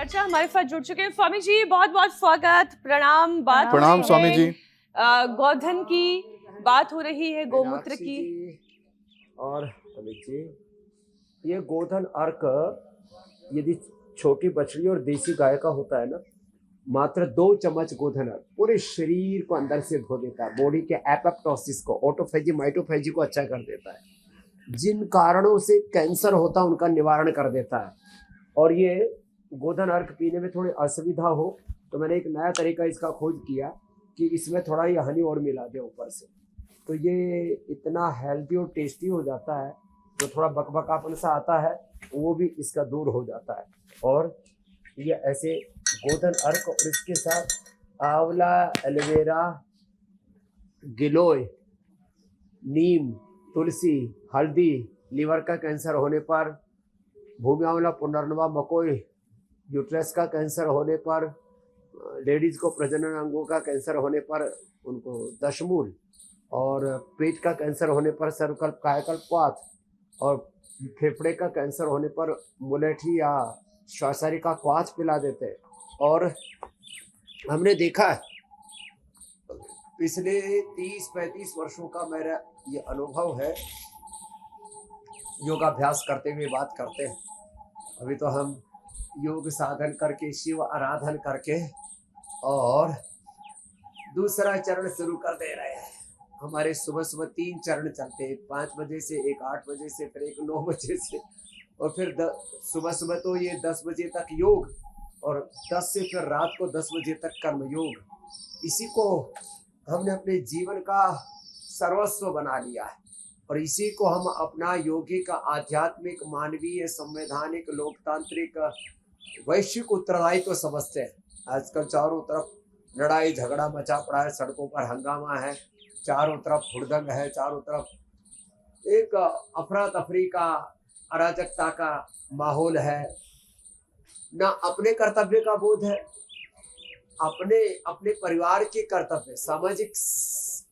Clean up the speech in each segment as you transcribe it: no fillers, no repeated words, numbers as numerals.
चर्चा हमारे साथ जुड़ चुके हैं स्वामी जी। बहुत बहुत स्वागत, प्रणाम। बात प्रणाम स्वामी जी। गोधन की बात हो रही है, गोमूत्र की। और अमित जी, ये गोधन अर्क यदि छोटी बछड़ी और देसी गाय का होता है ना, मात्र 2 चम्मच गोधन अर्क पूरे शरीर को अंदर से धो देता है। बॉडी के एपोप्टोसिस को, ऑटोफेजी, माइटोफेजी को अच्छा कर देता है। जिन कारणों से कैंसर होता है उनका निवारण कर देता है। और ये गोधन अर्क पीने में थोड़ी असुविधा हो तो मैंने एक नया तरीका इसका खोज किया कि इसमें थोड़ा ये हनी और मिला दे ऊपर से, तो ये इतना हेल्दी और टेस्टी हो जाता है। जो थोड़ा बकबकापन सा आता है वो भी इसका दूर हो जाता है। और ये ऐसे गोधन अर्क और इसके साथ आंवला, एलोवेरा, गिलोय, नीम, तुलसी, हल्दी, लीवर का कैंसर होने पर, भूमि आंवला, पुनर्नवा, मकोई, यूट्रस का कैंसर होने पर, लेडीज को प्रजनन अंगों का कैंसर होने पर उनको दशमूल, और पेट का कैंसर होने पर सर्वकल्प, कायाकल्पवात, और फेफड़े का कैंसर होने पर मुलेठी या श्वासरी का क्वाथ पिला देते हैं। और हमने देखा है पिछले 30-35 वर्षों का मेरा ये अनुभव है, योगाभ्यास करते हुए बात करते हैं। अभी तो हम योग साधन करके, शिव आराधन करके और दूसरा चरण शुरू कर दे रहे हैं। हमारे सुबह सुबह 3 चरण चलते हैं, 5 बजे से, एक 8 बजे से, फिर एक 9 बजे से, और फिर सुबह सुबह तो ये 10 बजे तक योग, और 10 से फिर रात को 10 बजे तक कर्म योग। इसी को हमने अपने जीवन का सर्वस्व बना लिया है और इसी को हम अपना यौगिक, आध्यात्मिक, मानवीय, संवैधानिक, लोकतांत्रिक, वैश्विक उत्तरदायित्व तो समझते हैं। आजकल चारों तरफ लड़ाई झगड़ा मचा पड़ा है, सड़कों पर हंगामा है, चारों तरफ हुड़दंग है, चारों तरफ एक अफरा तफरी का, अराजकता का माहौल है। ना अपने कर्तव्य का बोध है, अपने अपने परिवार के कर्तव्य, सामाजिक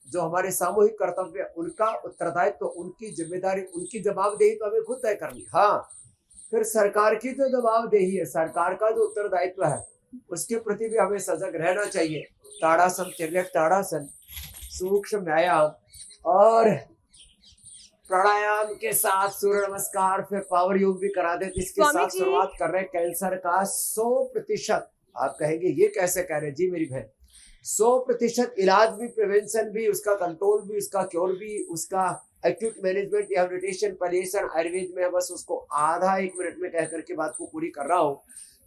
जो हमारे सामूहिक कर्तव्य, उनका उत्तरदायित्व, तो उनकी जिम्मेदारी, उनकी जवाबदेही तो हमें खुद तय करनी। हाँ, फिर सरकार की तो जवाबदेही है, सरकार का जो उत्तरदायित्व है उसके प्रति भी हमें सजग रहना चाहिए। ताड़ासन, तिर्यक ताड़ासन, सूक्ष्म व्यायाम और प्राणायाम के साथ सूर्य नमस्कार, फिर पावर योग भी करा देते। इसके साथ शुरुआत कर रहे हैं कैंसर का 100%। आप कहेंगे ये कैसे कह रहे हैं? जी मेरी बहन, 100% इलाज भी, प्रिवेंशन भी, उसका कंट्रोल भी, उसका क्योर भी, उसका acute management, rehabilitation, palliation Ayurveda में है। बस उसको आधा 1 मिनट में कह करके बात को पूरी कर रहा हूँ।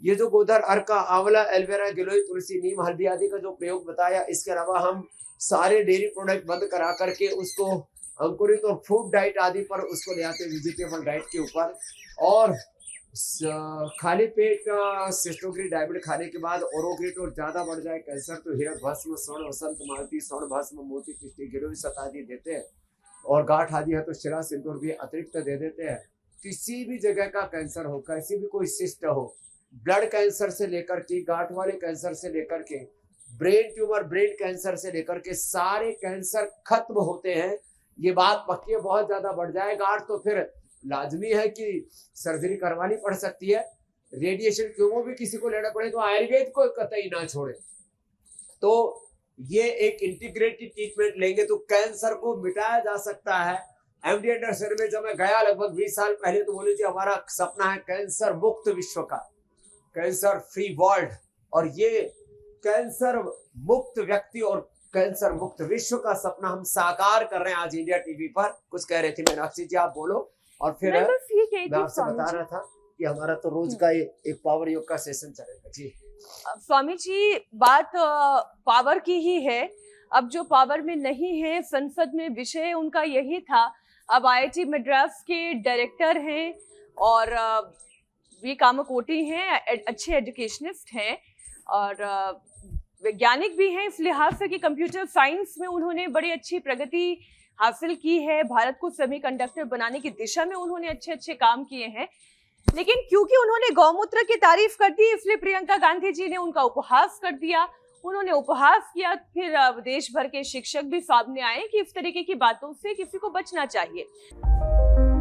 ये जो गोधन अर्क, आंवला, एलोवेरा, गिलोय, तुलसी, नीम, हल्दी आदि का जो प्रयोग बताया, इसके अलावा हम सारे डेयरी प्रोडक्ट बंद करा करके उसको अंकुरित और फूड डाइट आदि पर उसको ले आते, वेजिटेबल डाइट के ऊपर। और खाली पेट सिस्टोग्री डायबिट खाने के बाद ओरोग्रिट और ज्यादा बढ़ जाए कैंसर तो हीरक भस्म, स्वर्ण वसंत मालती, स्वर्ण भस्म, मोती, पिष्टी, गिलोय आदि देते हैं। और गांठ आदि है तो शिरा सिंदूर भी अतिरिक्त दे देते हैं। किसी भी जगह का कैंसर हो, कैसी भी कोई सिस्ट हो, ब्लड कैंसर से लेकर के, गांठ वाले कैंसर से लेकर के, ब्रेन ट्यूमर, ब्रेन कैंसर से लेकर के, सारे कैंसर खत्म होते हैं। ये बात पक्की है। बहुत ज्यादा बढ़ जाए गांठ तो फिर लाजमी है कि सर्जरी करवानी पड़ सकती है। रेडिएशन क्यों भी किसी को लेना पड़े तो आयुर्वेद को कतई ना छोड़े। तो ये एक इंटीग्रेटेड ट्रीटमेंट लेंगे तो कैंसर को मिटाया जा सकता है। एमडी एंडरसन में जब मैं गया लगभग 20 साल पहले तो बोले जी हमारा सपना है कैंसर मुक्त विश्व का, कैंसर फ्री वर्ल्ड। और ये कैंसर मुक्त व्यक्ति और कैंसर मुक्त विश्व का सपना हम साकार कर रहे हैं आज इंडिया टीवी पर। कुछ कह रहे थे मीनाक्षी जी, आप बोलो। और फिर मैं आपसे बता रहा था कि हमारा तो रोज का एक पावर योग का सेशन चलेगा। जी स्वामी जी, बात पावर की ही है। अब जो पावर में नहीं है, संसद में विषय उनका यही था। अब आईआईटी मद्रास के डायरेक्टर हैं और वी कामकोटी हैं, अच्छे एजुकेशनिस्ट हैं और वैज्ञानिक भी हैं। इस लिहाज से कि कंप्यूटर साइंस में उन्होंने बड़ी अच्छी प्रगति हासिल की है। भारत को सेमीकंडक्टर बनाने की दिशा में उन्होंने अच्छे अच्छे काम किए हैं। लेकिन क्योंकि उन्होंने गौमूत्र की तारीफ कर दी, इसलिए प्रियंका गांधी जी ने उनका उपहास कर दिया। उन्होंने उपहास किया, फिर देश भर के शिक्षक भी सामने आए कि इस तरीके की बातों से किसी को बचना चाहिए।